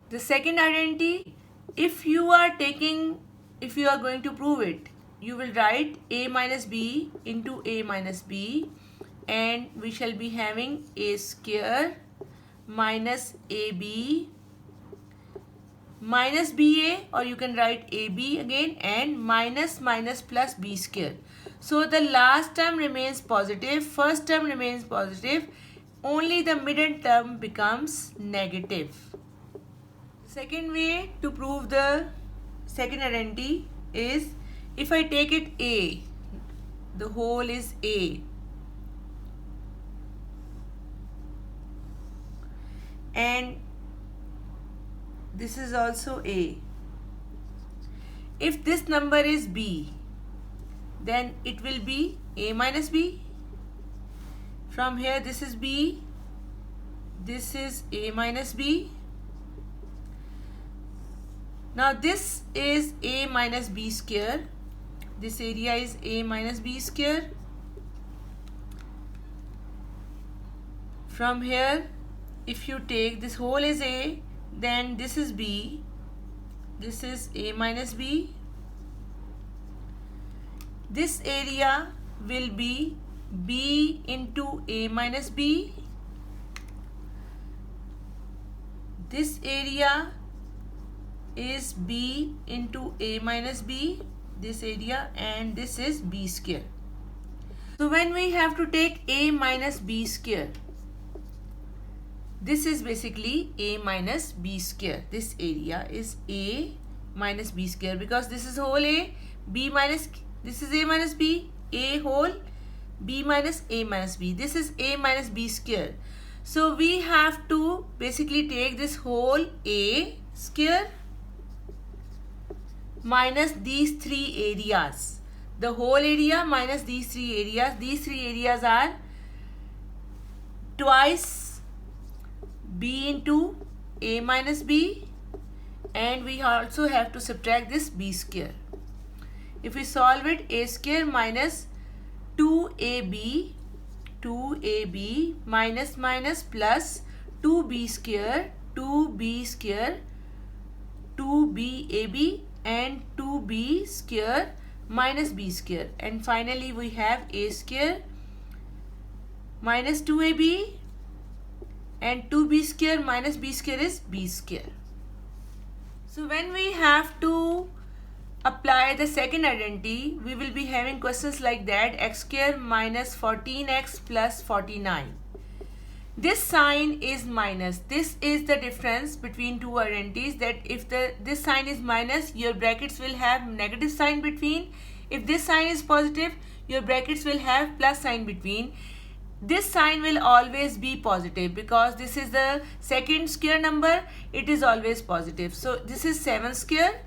The second identity, if you are going to prove it, you will write a minus b into a minus b, and we shall be having a square minus ab minus ba, or you can write ab again, and minus minus plus b square. So the last term remains positive, first term remains positive, only the middle term becomes negative. Second way to prove the second identity is, if I take it a, the whole is a, and this is also a. If this number is b, then it will be a minus b. From here this is b, this is a minus b. Now this is a minus b square. This area is a minus b square. From here, if you take this whole is a, then this is b, this is a minus b. This area will be b into a minus b. This area is b into a minus b, this area, and this is b square. So when we have to take a minus b square, this is basically a minus b square. This area is a minus b square, because this is whole a, b minus, this is a minus b, a whole, b minus a minus b. This is a minus b square. So we have to basically take this whole a square minus these three areas. The whole area minus these three areas. These three areas are twice b into a minus b, and we also have to subtract this b square. If we solve it, a square minus 2ab minus minus plus 2b square 2bab and 2b square minus b square, and finally we have a square minus 2ab and 2b square minus b square is b square. So when we have to apply the second identity, we will be having questions like that: x square minus 14x plus 49. This sign is minus. This is the difference between two identities, that if this sign is minus, your brackets will have negative sign between. If this sign is positive, your brackets will have plus sign between. This sign will always be positive, because this is the second square number, it is always positive. So this is 7 square.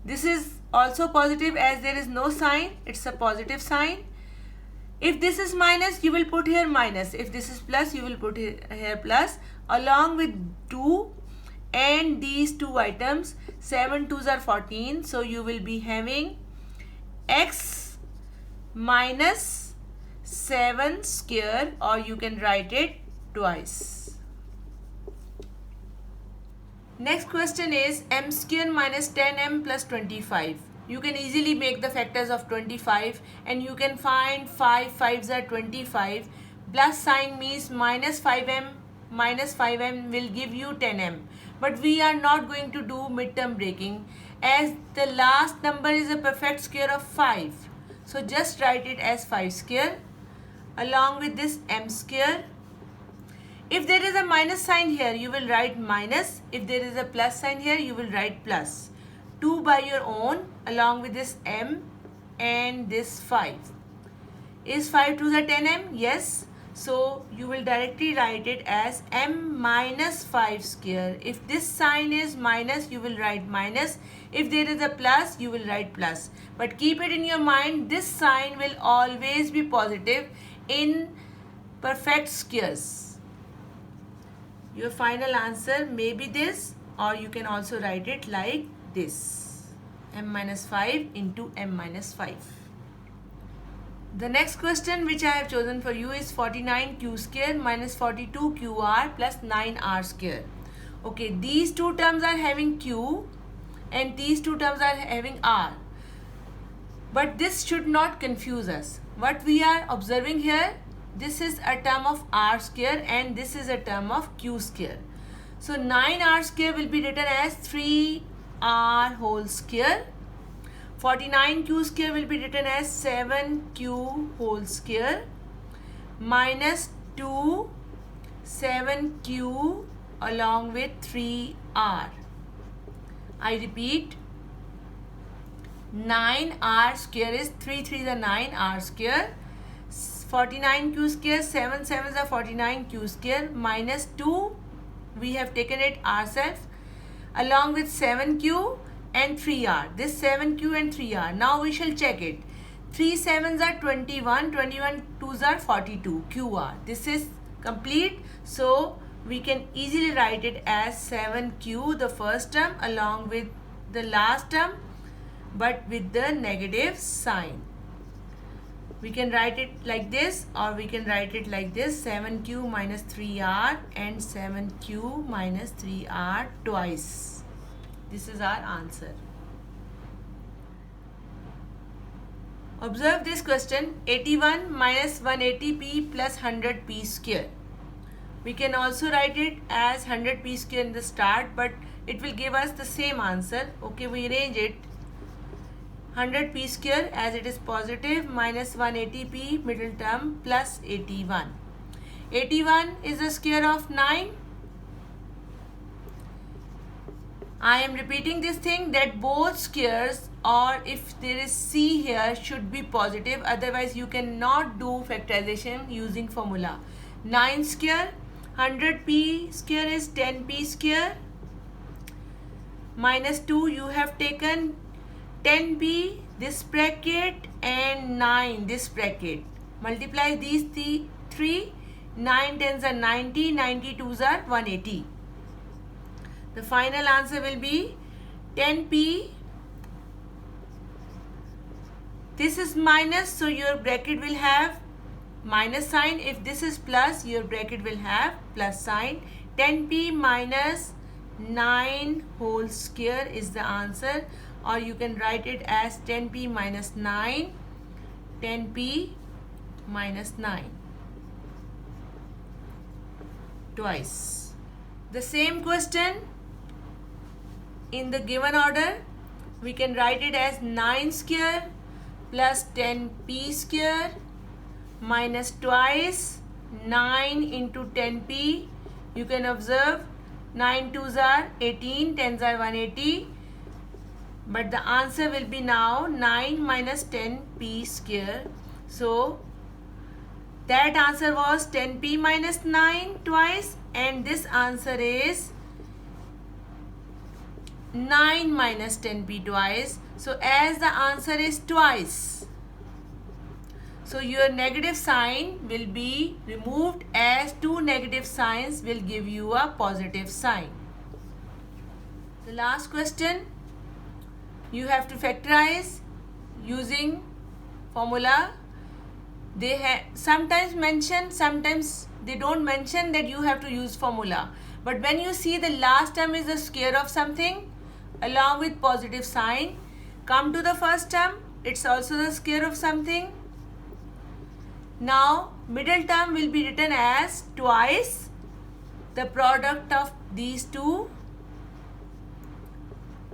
This is also positive, as there is no sign, it's a positive sign. If this is minus, you will put here minus. If this is plus, you will put here plus, along with 2 and these two items. 7 2s are 14. So you will be having x minus 7 square, or you can write it twice. Next question is m square minus 10m plus 25. You can easily make the factors of 25, and you can find 5 5s are 25. Plus sign means minus 5m will give you 10m. But we are not going to do midterm breaking, as the last number is a perfect square of 5. So just write it as 5 square along with this m square. If there is a minus sign here, you will write minus. If there is a plus sign here, you will write plus. 2 by your own along with this m and this 5. Is 5 to the 10m? Yes. So you will directly write it as m minus 5 square. If this sign is minus, you will write minus. If there is a plus, you will write plus. But keep it in your mind, this sign will always be positive in perfect squares. Your final answer may be this, or you can also write it like this: m minus 5 into m minus 5. The next question which I have chosen for you is 49q square minus 42qr plus 9r square. Okay, these two terms are having Q and these two terms are having R. But this should not confuse us. What we are observing here, this is a term of R square and this is a term of Q square. So 9R square will be written as 3R whole square. 49Q square will be written as 7Q whole square minus 2 7Q along with 3R. I repeat, 9R square is 3 3 is a 9R square, 49Q square, 7 7 is a 49Q square minus 2, we have taken it ourselves, along with 7Q and 3R. This 7Q and 3R. Now we shall check it. 3 7s are 21, 21 2s are 42, QR. This is complete. So we can easily write it as 7Q, the first term, along with the last term, but with the negative sign. We can write it like this, or we can write it like this: 7Q minus 3R and 7Q minus 3R twice. This is our answer. Observe this question: 81 minus 180p plus 100p square. We can also write it as 100p square in the start, but it will give us the same answer. Okay, we arrange it. 100p square as it is positive minus 180p middle term plus 81. 81 is the square of 9. I am repeating this thing that both squares, or if there is C here, should be positive. Otherwise you cannot do factorization using formula. 9 square, 100p square is 10p square minus 2, you have taken 10p this bracket and 9 this bracket. Multiply these three. 9 10s are 90, 92s are 180. The final answer will be 10p. This is minus, so your bracket will have minus sign. If this is plus, your bracket will have plus sign. 10p minus 9 whole square is the answer, or you can write it as 10p minus 9, 10p minus 9 twice. The same question in the given order, we can write it as 9 square plus 10p square minus twice 9 into 10p. You can observe 9 2s are 18, 10s are 180. But the answer will be now 9 minus 10p square. So that answer was 10p minus 9 twice, and this answer is 9 minus 10p twice. So as the answer is twice, so your negative sign will be removed, as two negative signs will give you a positive sign. The last question, you have to factorize using formula. They sometimes mention, sometimes they don't mention that you have to use formula. But when you see the last term is the square of something along with positive sign, come to the first term, it's also the square of something. Now middle term will be written as twice the product of these two,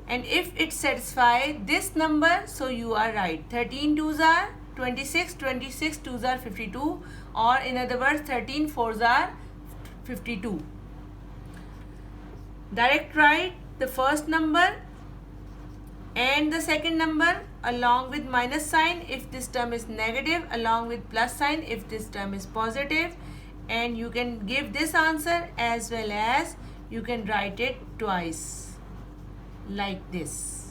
and if it satisfies this number, so you are right. 13 2s are 26, 26 2s are 52, or in other words 13 4s are 52. Direct write the first number and the second number along with minus sign if this term is negative, along with plus sign if this term is positive, and you can give this answer as well as you can write it twice like this.